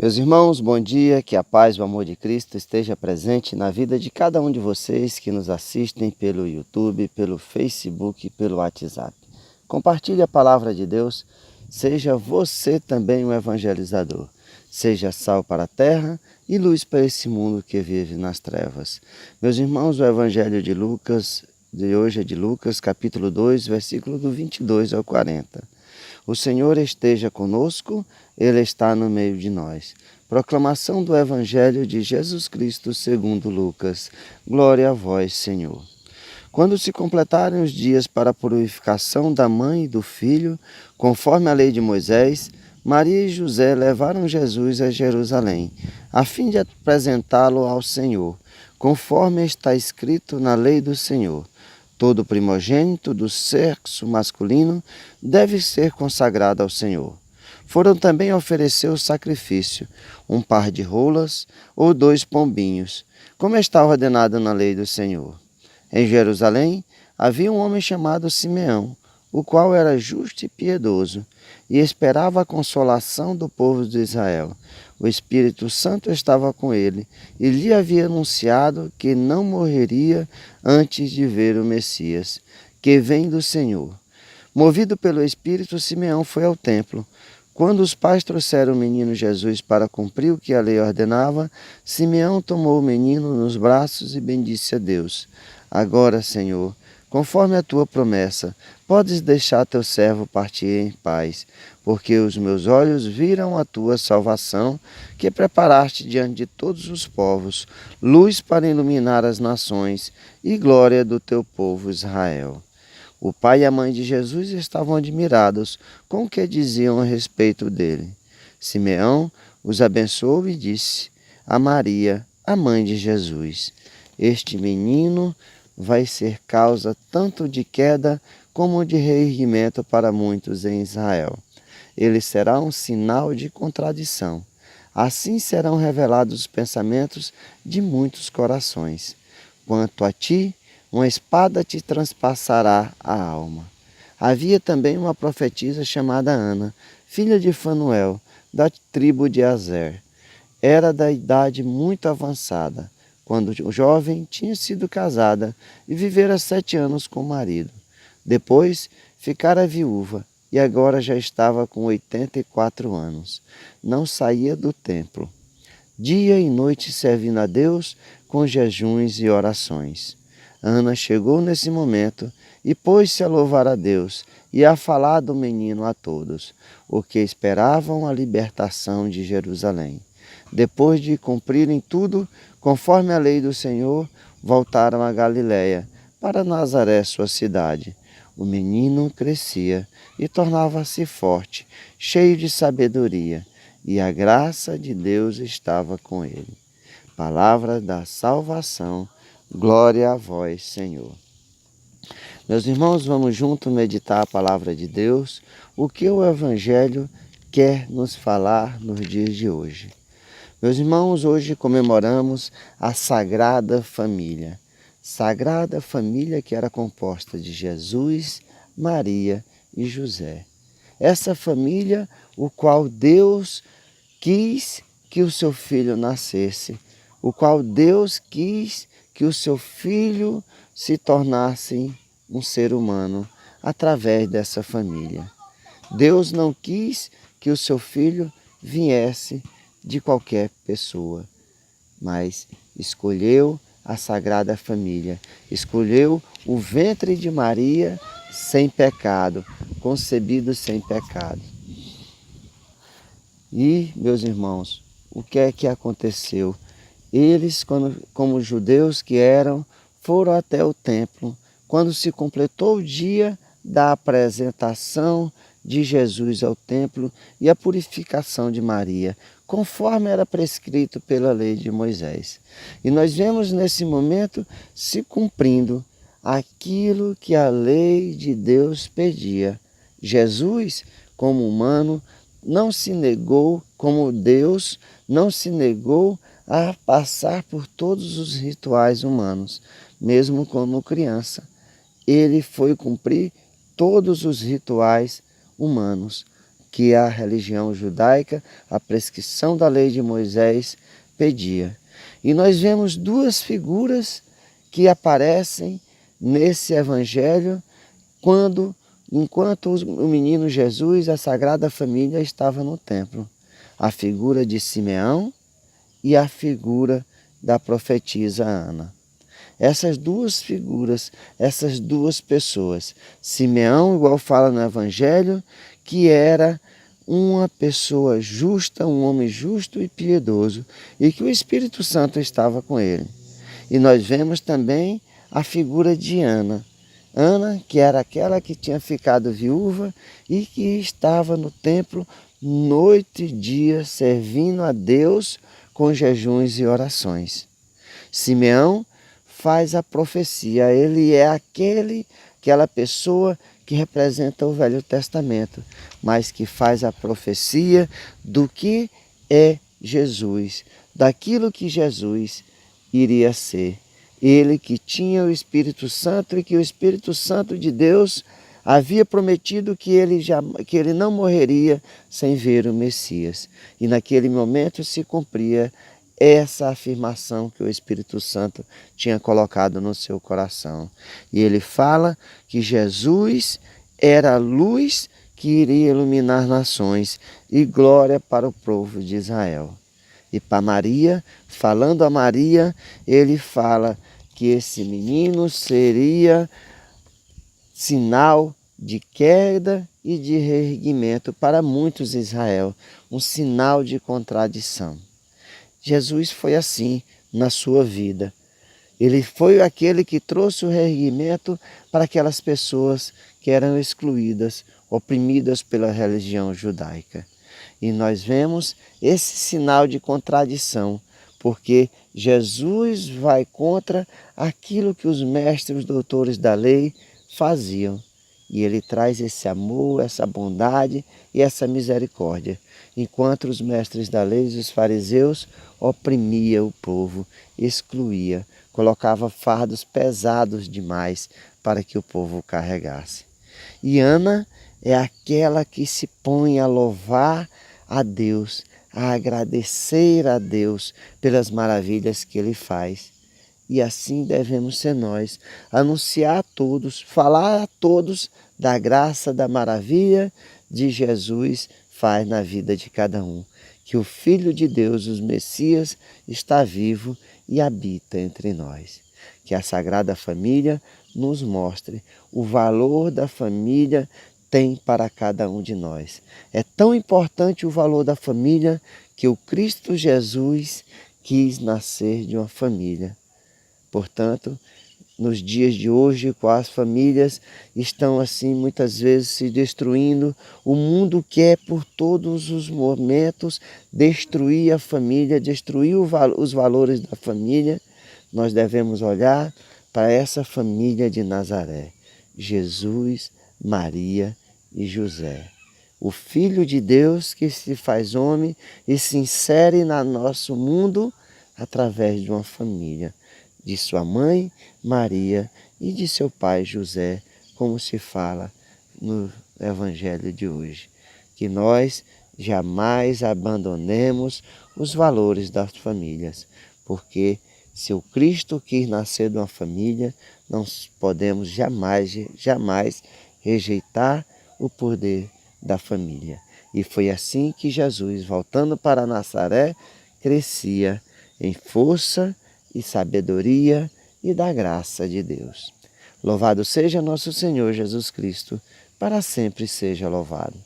Meus irmãos, bom dia, que a paz e o amor de Cristo esteja presente na vida de cada um de vocês que nos assistem pelo YouTube, pelo Facebook e pelo WhatsApp. Compartilhe a palavra de Deus, seja você também um evangelizador. Seja sal para a terra e luz para esse mundo que vive nas trevas. Meus irmãos, o evangelho de Lucas, de hoje é de Lucas, capítulo 2, versículo do 22 ao 40. O Senhor esteja conosco, Ele está no meio de nós. Proclamação do Evangelho de Jesus Cristo segundo Lucas. Glória a vós, Senhor. Quando se completarem os dias para a purificação da mãe e do filho, conforme a lei de Moisés, Maria e José levaram Jesus a Jerusalém, a fim de apresentá-lo ao Senhor, conforme está escrito na lei do Senhor. Todo primogênito do sexo masculino deve ser consagrado ao Senhor. Foram também oferecer o sacrifício, um par de rolas ou 2 pombinhos, como está ordenado na lei do Senhor. Em Jerusalém havia um homem chamado Simeão, o qual era justo e piedoso, e esperava a consolação do povo de Israel. O Espírito Santo estava com ele, e lhe havia anunciado que não morreria antes de ver o Messias, que vem do Senhor. Movido pelo Espírito, Simeão foi ao templo. Quando os pais trouxeram o menino Jesus para cumprir o que a lei ordenava, Simeão tomou o menino nos braços e bendisse a Deus. Agora, Senhor, conforme a tua promessa, podes deixar teu servo partir em paz, porque os meus olhos viram a tua salvação, que preparaste diante de todos os povos, luz para iluminar as nações e glória do teu povo Israel. O pai e a mãe de Jesus estavam admirados com o que diziam a respeito dele. Simeão os abençoou e disse a Maria, a mãe de Jesus: Este menino vai ser causa tanto de queda como de reerguimento para muitos em Israel. Ele será um sinal de contradição. Assim serão revelados os pensamentos de muitos corações. Quanto a ti, uma espada te transpassará a alma. Havia também uma profetisa chamada Ana, filha de Fanuel, da tribo de Azer. Era da idade muito avançada, quando o jovem tinha sido casada e vivera 7 anos com o marido. Depois ficara viúva e agora já estava com 84 anos. Não saía do templo, dia e noite servindo a Deus com jejuns e orações. Ana chegou nesse momento e pôs-se a louvar a Deus e a falar do menino a todos, o que esperavam a libertação de Jerusalém. Depois de cumprirem tudo, conforme a lei do Senhor, voltaram a Galiléia, para Nazaré, sua cidade. O menino crescia e tornava-se forte, cheio de sabedoria, e a graça de Deus estava com ele. Palavra da salvação. Glória a vós, Senhor. Meus irmãos, vamos juntos meditar a palavra de Deus, o que o Evangelho quer nos falar nos dias de hoje. Meus irmãos, hoje comemoramos a Sagrada Família. Sagrada Família que era composta de Jesus, Maria e José. Essa família, o qual Deus quis que o seu filho nascesse, o qual Deus quis que o seu filho se tornasse um ser humano através dessa família. Deus não quis que o seu filho viesse de qualquer pessoa, mas escolheu a Sagrada Família, escolheu o ventre de Maria sem pecado, concebido sem pecado. E, meus irmãos, o que é que aconteceu? Eles, como judeus que eram, foram até o templo, quando se completou o dia da apresentação de Jesus ao templo e a purificação de Maria, conforme era prescrito pela lei de Moisés. E nós vemos nesse momento se cumprindo aquilo que a lei de Deus pedia. Jesus, como humano, não se negou, como Deus, não se negou a passar por todos os rituais humanos, mesmo como criança. Ele foi cumprir todos os rituais humanos, que a religião judaica, a prescrição da lei de Moisés pedia. E nós vemos duas figuras que aparecem nesse evangelho enquanto o menino Jesus, a Sagrada Família, estava no templo. A figura de Simeão e a figura da profetisa Ana. Essas duas figuras, essas duas pessoas. Simeão, igual fala no Evangelho, que era uma pessoa justa, um homem justo e piedoso, e que o Espírito Santo estava com ele. E nós vemos também a figura de Ana. Ana, que era aquela que tinha ficado viúva e que estava no templo noite e dia servindo a Deus com jejuns e orações. Simeão faz a profecia, ele é aquela pessoa que representa o Velho Testamento, mas que faz a profecia do que é Jesus, daquilo que Jesus iria ser. Ele que tinha o Espírito Santo e que o Espírito Santo de Deus havia prometido que ele não morreria sem ver o Messias. E naquele momento se cumpria essa afirmação que o Espírito Santo tinha colocado no seu coração. E ele fala que Jesus era a luz que iria iluminar nações e glória para o povo de Israel. E para Maria, falando a Maria, ele fala que esse menino seria sinal de queda e de reerguimento para muitos em Israel, um sinal de contradição. Jesus foi assim na sua vida. Ele foi aquele que trouxe o reerguimento para aquelas pessoas que eram excluídas, oprimidas pela religião judaica. E nós vemos esse sinal de contradição, porque Jesus vai contra aquilo que os mestres, os doutores da lei faziam. E ele traz esse amor, essa bondade e essa misericórdia. Enquanto os mestres da lei, os fariseus, oprimia o povo, excluía, colocava fardos pesados demais para que o povo carregasse. E Ana é aquela que se põe a louvar a Deus, a agradecer a Deus pelas maravilhas que Ele faz. E assim devemos ser nós, anunciar a todos, falar a todos da graça, da maravilha de Jesus faz na vida de cada um. Que o Filho de Deus, o Messias, está vivo e habita entre nós. Que a Sagrada Família nos mostre o valor da família tem para cada um de nós. É tão importante o valor da família que o Cristo Jesus quis nascer de uma família. Portanto, nos dias de hoje, com as famílias estão assim muitas vezes se destruindo, o mundo quer por todos os momentos destruir a família, destruir os valores da família. Nós devemos olhar para essa família de Nazaré, Jesus, Maria e José. O Filho de Deus que se faz homem e se insere no nosso mundo através de uma família, de sua mãe, Maria, e de seu pai, José, como se fala no Evangelho de hoje. Que nós jamais abandonemos os valores das famílias, porque se o Cristo quis nascer de uma família, não podemos jamais rejeitar o poder da família. E foi assim que Jesus, voltando para Nazaré, crescia em força e sabedoria e da graça de Deus. Louvado seja nosso Senhor Jesus Cristo, para sempre seja louvado.